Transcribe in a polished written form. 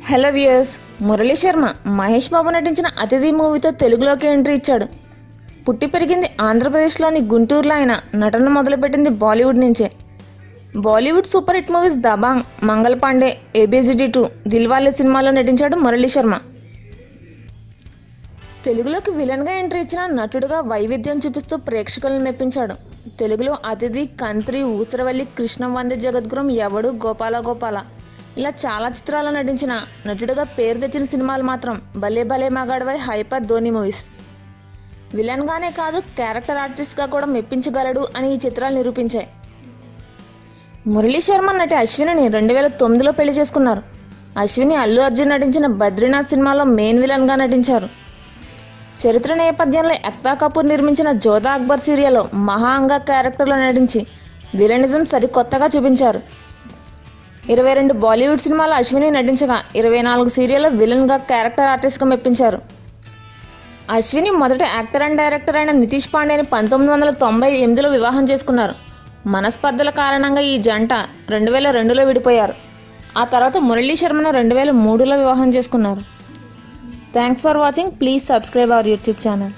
Hello viewers, Murali Sharma Mahesh Babu నటించిన అతిథి మూవీతో తెలుగులోకి ఎంట్రీ ఇచ్చాడు. పుట్టి పెరిగింది ఆంధ్రప్రదేశ్లోని గుంటూరులో అయిన నటన మొదలుపెట్టింది బాలీవుడ్ నుంచే. Bollywood super hit movies Dabangg, మంగళ పాండే, ఏబిసిడి 2, దిల్వాలే సినిమాలో నటించాడు మురళీ శర్మ. తెలుగులోకి విలన్గా ఎంట్రీ ఇచ్చిన నటుడుగా వైవిధ్యం చూపిస్తూ ప్రేక్షకులను మెప్పించాడు. తెలుగులో అతిథి, కంత్రి, ఊసరవల్లి, కృష్ణం వందే జగద్గురం, ఎవడు, గోపాల గోపాల ఇలా చాలా చిత్రాల్లో నటించిన నటుడుగా పేరు తెచ్చిన సినిమాలు మాత్రం భలే భలే మగాడవై, హైపర్, ధోని మూవీస్. విలన్గానే కాదు, క్యారెక్టర్ ఆర్టిస్ట్గా కూడా మెప్పించగలడు అని ఈ చిత్రాలు నిరూపించాయి. మురళీ శర్మ నటి అశ్వినిని 2009లో పెళ్లి చేసుకున్నారు. అశ్విని అల్లు అర్జున్ నటించిన బద్రీనాథ్ సినిమాలో మెయిన్ విలన్గా నటించారు. చరిత్ర నేపథ్యంలో ఎక్తా కపూర్ నిర్మించిన జోధా అక్బర్ సీరియల్లో మహా అంగా క్యారెక్టర్లో నటించి విలనిజం సరికొత్తగా చూపించారు. 22 బాలీవుడ్ సినిమాలో అశ్విని నటించగా 24 సీరియల్లో విలన్గా క్యారెక్టర్ ఆర్టిస్ట్గా మెప్పించారు. అశ్విని మొదట యాక్టర్ అండ్ డైరెక్టర్ అయిన నితీష్ పాండేని 1998లో వివాహం చేసుకున్నారు. మనస్పర్ధల కారణంగా ఈ జంట 2002లో విడిపోయారు. ఆ తర్వాత మురళీ శర్మను 2003లో వివాహం చేసుకున్నారు. Thanks for watching. Please subscribe our YouTube channel.